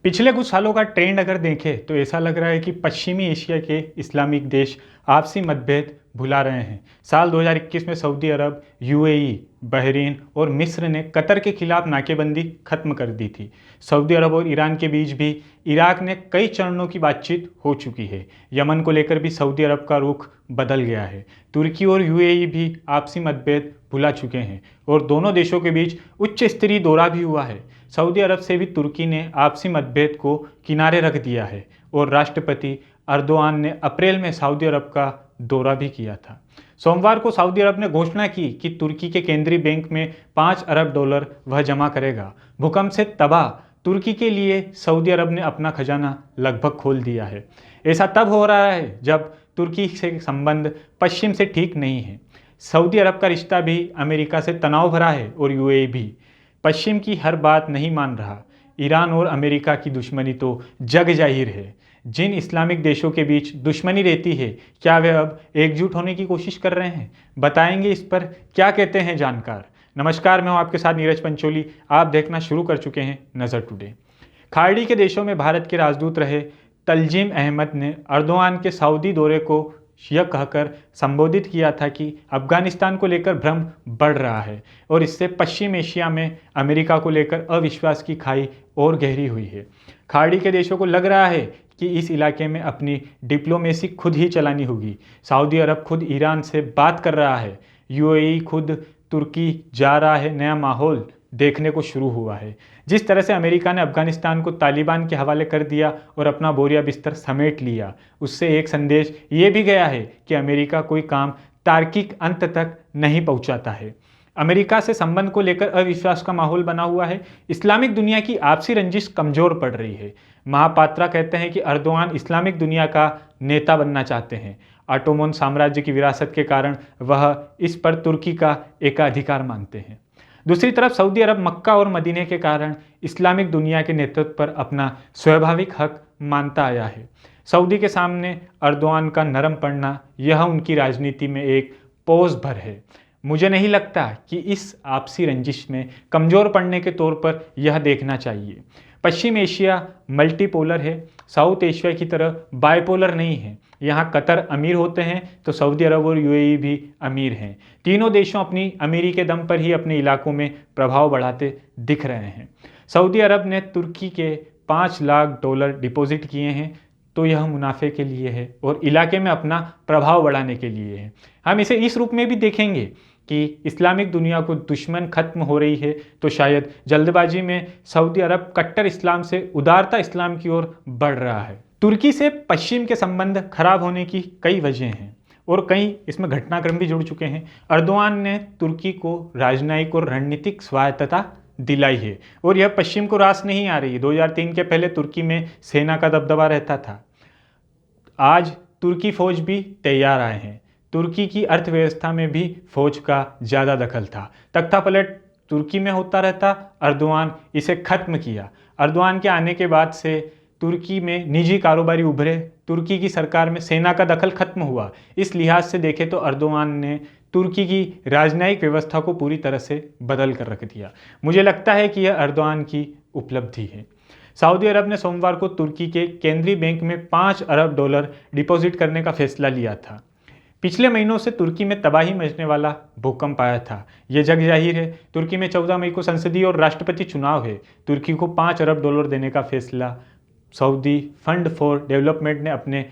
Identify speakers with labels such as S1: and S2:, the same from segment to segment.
S1: पिछले कुछ सालों का ट्रेंड अगर देखें तो ऐसा लग रहा है कि पश्चिमी एशिया के इस्लामिक देश आपसी मतभेद भुला रहे हैं। साल 2021 में सऊदी अरब, यूएई, बहरीन और मिस्र ने कतर के खिलाफ नाकेबंदी खत्म कर दी थी। सऊदी अरब और ईरान के बीच भी इराक ने कई चरणों की बातचीत हो चुकी है। यमन को लेकर भी सऊदी अरब का रुख बदल गया है। तुर्की और यूएई भी आपसी मतभेद भुला चुके हैं और दोनों देशों के बीच उच्च स्तरीय दौरा भी हुआ है। सऊदी अरब से भी तुर्की ने आपसी मतभेद को किनारे रख दिया है और राष्ट्रपति अर्दोआन ने अप्रैल में सऊदी अरब का दौरा भी किया था। सोमवार को सऊदी अरब ने घोषणा की कि तुर्की के केंद्रीय बैंक में $5 अरब वह जमा करेगा। भूकंप से तबाह तुर्की के लिए सऊदी अरब ने अपना खजाना लगभग खोल दिया है। ऐसा तब हो रहा है जब तुर्की से संबंध पश्चिम से ठीक नहीं है। सऊदी अरब का रिश्ता भी अमेरिका से तनाव भरा है और यूएई भी पश्चिम की हर बात नहीं मान रहा। ईरान और अमेरिका की दुश्मनी तो जग जाहिर है। जिन इस्लामिक देशों के बीच दुश्मनी रहती है, क्या वे अब एकजुट होने की कोशिश कर रहे हैं? बताएंगे इस पर क्या कहते हैं जानकार। नमस्कार, मैं हूं आपके साथ नीरज पंचोली। आप देखना शुरू कर चुके हैं नज़र टुडे। खाड़ी के देशों में भारत के राजदूत रहे तलजीम अहमद ने अर्दोआन के सऊदी दौरे को यह कहकर संबोधित किया था कि अफगानिस्तान को लेकर भ्रम बढ़ रहा है और इससे पश्चिम एशिया में अमेरिका को लेकर अविश्वास की खाई और गहरी हुई है। खाड़ी के देशों को लग रहा है कि इस इलाके में अपनी डिप्लोमेसी खुद ही चलानी होगी। सऊदी अरब खुद ईरान से बात कर रहा है, यूएई खुद तुर्की जा रहा है। नया माहौल देखने को शुरू हुआ है। जिस तरह से अमेरिका ने अफगानिस्तान को तालिबान के हवाले कर दिया और अपना बोरिया बिस्तर समेट लिया, उससे एक संदेश ये भी गया है कि अमेरिका कोई काम तार्किक अंत तक नहीं पहुंचाता है। अमेरिका से संबंध को लेकर अविश्वास का माहौल बना हुआ है। इस्लामिक दुनिया की आपसी रंजिश कमजोर पड़ रही है। महापात्रा कहते हैं कि अर्दोआन इस्लामिक दुनिया का नेता बनना चाहते हैं। ऑटोमन साम्राज्य की विरासत के कारण वह इस पर तुर्की का एकाधिकार मानते हैं। दूसरी तरफ सऊदी अरब मक्का और मदीने के कारण इस्लामिक दुनिया के नेतृत्व पर अपना स्वाभाविक हक मानता आया है। सऊदी के सामने अर्दोआन का नरम पड़ना यह उनकी राजनीति में एक पोज भर है। मुझे नहीं लगता कि इस आपसी रंजिश में कमज़ोर पड़ने के तौर पर यह देखना चाहिए। पश्चिम एशिया मल्टीपोलर है, साउथ एशिया की तरह बाइपोलर नहीं है। यहाँ कतर अमीर होते हैं तो सऊदी अरब और यूएई भी अमीर हैं। तीनों देशों अपनी अमीरी के दम पर ही अपने इलाकों में प्रभाव बढ़ाते दिख रहे हैं। सऊदी अरब ने तुर्की के $5 लाख डिपॉजिट किए हैं तो यह मुनाफे के लिए है और इलाके में अपना प्रभाव बढ़ाने के लिए है। हम इसे इस रूप में भी देखेंगे कि इस्लामिक दुनिया को दुश्मन खत्म हो रही है तो शायद जल्दबाजी में सऊदी अरब कट्टर इस्लाम से उदारता इस्लाम की ओर बढ़ रहा है। तुर्की से पश्चिम के संबंध खराब होने की कई वजह हैं और कई इसमें घटनाक्रम भी जुड़ चुके हैं। अर्दोआन ने तुर्की को राजनयिक और रणनीतिक स्वायत्तता दिलाई है और यह पश्चिम को रास नहीं आ रही है। 2003 के पहले तुर्की में सेना का दबदबा रहता था। आज तुर्की फौज भी तैयार आए हैं। तुर्की की अर्थव्यवस्था में भी फौज का ज़्यादा दखल था। तख्तापलट तुर्की में होता रहता, अर्दोआन इसे खत्म किया। अर्दोआन के आने के बाद से तुर्की में निजी कारोबारी उभरे, तुर्की की सरकार में सेना का दखल खत्म हुआ। इस लिहाज से देखें तो अर्दोआन ने तुर्की की राजनयिक व्यवस्था को पूरी तरह से बदल कर रख दिया। मुझे लगता है कि यह अर्दोआन की उपलब्धि है। सऊदी अरब ने सोमवार को तुर्की के केंद्रीय बैंक में $5 अरब डिपॉजिट करने का फैसला लिया था। पिछले महीनों से तुर्की में तबाही मचने वाला भूकंप आया था। यह जग जाहिर है। तुर्की में 14 मई को संसदीय और राष्ट्रपति चुनाव है। तुर्की को $5 अरब देने का फैसला सऊदी फंड फॉर डेवलपमेंट ने अपने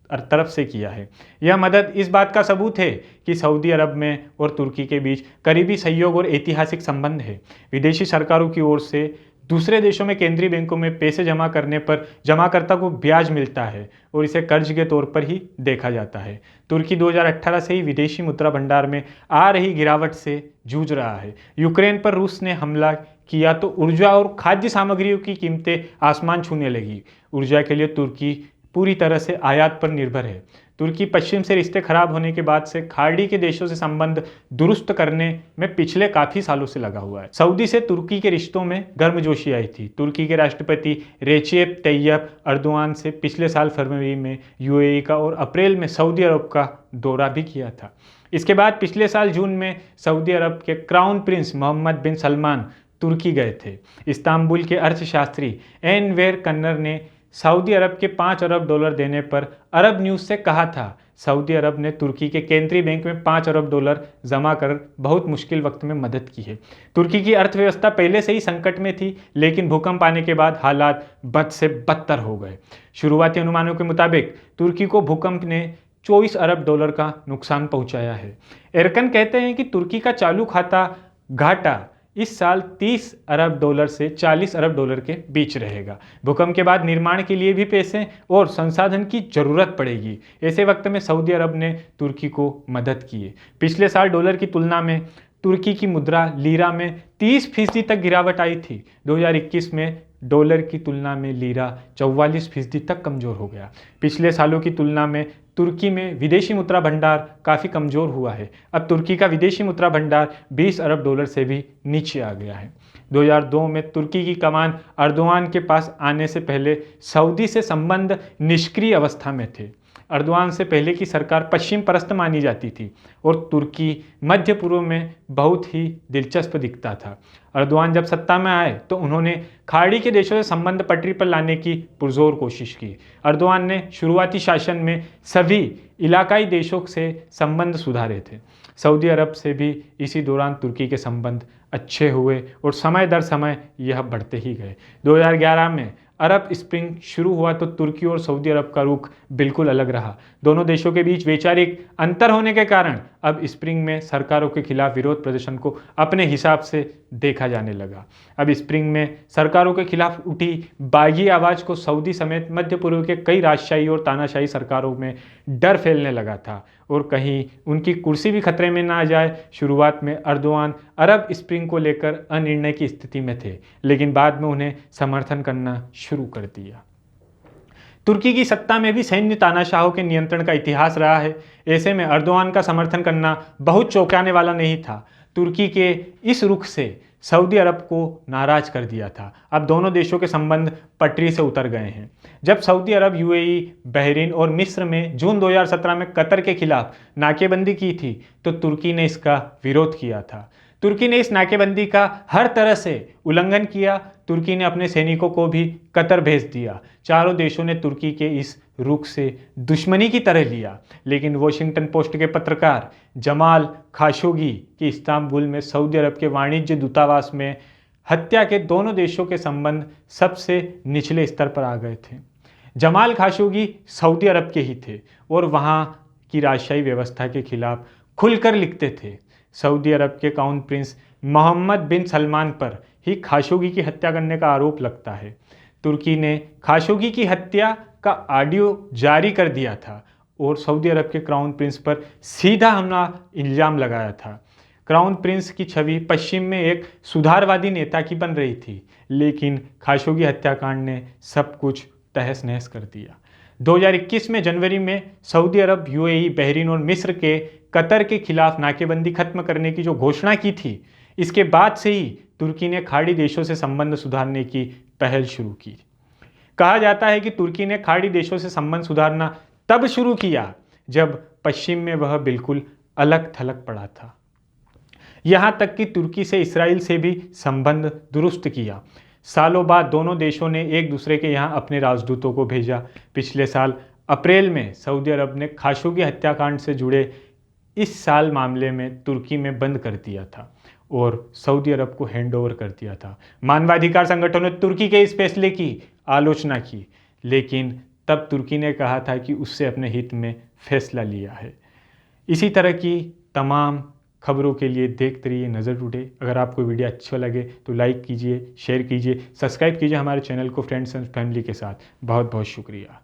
S1: तरफ से किया है। यह मदद इस बात का सबूत है कि सऊदी अरब में और तुर्की के बीच करीबी सहयोग और ऐतिहासिक संबंध है। विदेशी सरकारों की ओर से दूसरे देशों में केंद्रीय बैंकों में पैसे जमा करने पर जमाकर्ता को ब्याज मिलता है और इसे कर्ज के तौर पर ही देखा जाता है। तुर्की 2018 से ही विदेशी मुद्रा भंडार में आ रही गिरावट से जूझ रहा है। यूक्रेन पर रूस ने हमला किया तो ऊर्जा और खाद्य सामग्रियों की कीमतें आसमान छूने लगी। ऊर्जा के लिए तुर्की पूरी तरह से आयात पर निर्भर है। तुर्की पश्चिम से रिश्ते खराब होने के बाद से खाड़ी के देशों से संबंध दुरुस्त करने में पिछले काफ़ी सालों से लगा हुआ है। सऊदी से तुर्की के रिश्तों में गर्मजोशी आई थी। तुर्की के राष्ट्रपति रेचेप तैयब अर्दोआन से पिछले साल फरवरी में यूएई का और अप्रैल में सऊदी अरब का दौरा भी किया था। इसके बाद पिछले साल जून में सऊदी अरब के क्राउन प्रिंस मोहम्मद बिन सलमान तुर्की गए थे। इस्तांबुल के अर्थशास्त्री एनवेर कन्नर ने सऊदी अरब के $5 अरब देने पर अरब न्यूज़ से कहा था, सऊदी अरब ने तुर्की के केंद्रीय बैंक में $5 अरब जमा कर बहुत मुश्किल वक्त में मदद की है। तुर्की की अर्थव्यवस्था पहले से ही संकट में थी, लेकिन भूकंप आने के बाद हालात बद से बदतर हो गए। शुरुआती अनुमानों के मुताबिक तुर्की को भूकंप ने $24 अरब का नुकसान पहुंचाया है। एरकन कहते हैं कि तुर्की का चालू खाता घाटा इस साल $30 अरब से $40 अरब के बीच रहेगा। भूकंप के बाद निर्माण के लिए भी पैसे और संसाधन की जरूरत पड़ेगी। ऐसे वक्त में सऊदी अरब ने तुर्की को मदद की है। पिछले साल डॉलर की तुलना में तुर्की की मुद्रा लीरा में 30% तक गिरावट आई थी। 2021 में डॉलर की तुलना में लीरा 44% तक कमज़ोर हो गया। पिछले सालों की तुलना में तुर्की में विदेशी मुद्रा भंडार काफ़ी कमज़ोर हुआ है। अब तुर्की का विदेशी मुद्रा भंडार $20 अरब से भी नीचे आ गया है। 2002 में तुर्की की कमान अर्दोआन के पास आने से पहले सऊदी से संबंध निष्क्रिय अवस्था में थे। अर्दोआन से पहले की सरकार पश्चिम परस्त मानी जाती थी और तुर्की मध्य पूर्व में बहुत ही दिलचस्प दिखता था। अर्दोआन जब सत्ता में आए तो उन्होंने खाड़ी के देशों से संबंध पटरी पर लाने की पुरजोर कोशिश की। अर्दोआन ने शुरुआती शासन में सभी इलाकाई देशों से संबंध सुधारे थे। सऊदी अरब से भी इसी दौरान तुर्की के संबंध अच्छे हुए और समय दर समय यह बढ़ते ही गए। 2011 में अरब स्प्रिंग शुरू हुआ तो तुर्की और सऊदी अरब का रुख बिल्कुल अलग रहा। दोनों देशों के बीच वैचारिक अंतर होने के कारण अब स्प्रिंग में सरकारों के खिलाफ विरोध प्रदर्शन को अपने हिसाब से देखा जाने लगा। अब स्प्रिंग में सरकारों के खिलाफ उठी बागी आवाज़ को सऊदी समेत मध्य पूर्व के कई राजशाही और तानाशाही सरकारों में डर फैलने लगा था और कहीं उनकी कुर्सी भी खतरे में ना आ जाए। शुरुआत में अर्दोआन अरब स्प्रिंग को लेकर अनिर्णय की स्थिति में थे, लेकिन बाद में उन्हें समर्थन करना शुरू कर दिया। तुर्की की सत्ता में भी सैन्य तानाशाहों के नियंत्रण का इतिहास रहा है। ऐसे में अर्दोआन का समर्थन करना बहुत चौंकाने वाला नहीं था। तुर्की के इस रुख से सऊदी अरब को नाराज कर दिया था। अब दोनों देशों के संबंध पटरी से उतर गए हैं। जब सऊदी अरब, यूएई, बहरीन और मिस्र में जून 2017 में कतर के खिलाफ नाकेबंदी की थी तो तुर्की ने इसका विरोध किया था। तुर्की ने इस नाकेबंदी का हर तरह से उल्लंघन किया। तुर्की ने अपने सैनिकों को भी कतर भेज दिया। चारों देशों ने तुर्की के इस रुख से दुश्मनी की तरह लिया। लेकिन वॉशिंगटन पोस्ट के पत्रकार जमाल खाशोगी की इस्तांबुल में सऊदी अरब के वाणिज्य दूतावास में हत्या के दोनों देशों के संबंध सबसे निचले स्तर पर आ गए थे। जमाल खाशोगी सऊदी अरब के ही थे और वहाँ की राजशाही व्यवस्था के खिलाफ खुलकर लिखते थे। सऊदी अरब के क्राउन प्रिंस मोहम्मद बिन सलमान पर ही खाशोगी की हत्या करने का आरोप लगता है। तुर्की ने खाशोगी की हत्या का ऑडियो जारी कर दिया था और सऊदी अरब के क्राउन प्रिंस पर सीधा हमला इल्ज़ाम लगाया था। क्राउन प्रिंस की छवि पश्चिम में एक सुधारवादी नेता की बन रही थी, लेकिन खाशोगी हत्याकांड ने सब कुछ तहस नहस कर दिया। 2021 में जनवरी में सऊदी अरब, यूएई, बहरीन और मिस्र के कतर के खिलाफ नाकेबंदी खत्म करने की जो घोषणा की थी, इसके बाद से ही तुर्की ने खाड़ी देशों से संबंध सुधारने की पहल शुरू की। कहा जाता है कि तुर्की ने खाड़ी देशों से संबंध सुधारना तब शुरू किया जब पश्चिम में वह बिल्कुल अलग थलग पड़ा था। यहाँ तक कि तुर्की से इसराइल से भी संबंध दुरुस्त किया। सालों बाद दोनों देशों ने एक दूसरे के यहाँ अपने राजदूतों को भेजा। पिछले साल अप्रैल में सऊदी अरब ने खाशोगी हत्याकांड से जुड़े इस साल मामले में तुर्की में बंद कर दिया था और सऊदी अरब को हैंडओवर कर दिया था। मानवाधिकार संगठनों ने तुर्की के इस फैसले की आलोचना की, लेकिन तब तुर्की ने कहा था कि उससे अपने हित में फैसला लिया है। इसी तरह की तमाम खबरों के लिए देखते रहिए नज़र टुडे। अगर आपको वीडियो अच्छा लगे तो लाइक कीजिए, शेयर कीजिए, सब्सक्राइब कीजिए हमारे चैनल को फ्रेंड्स एंड फैमिली के साथ। बहुत बहुत शुक्रिया।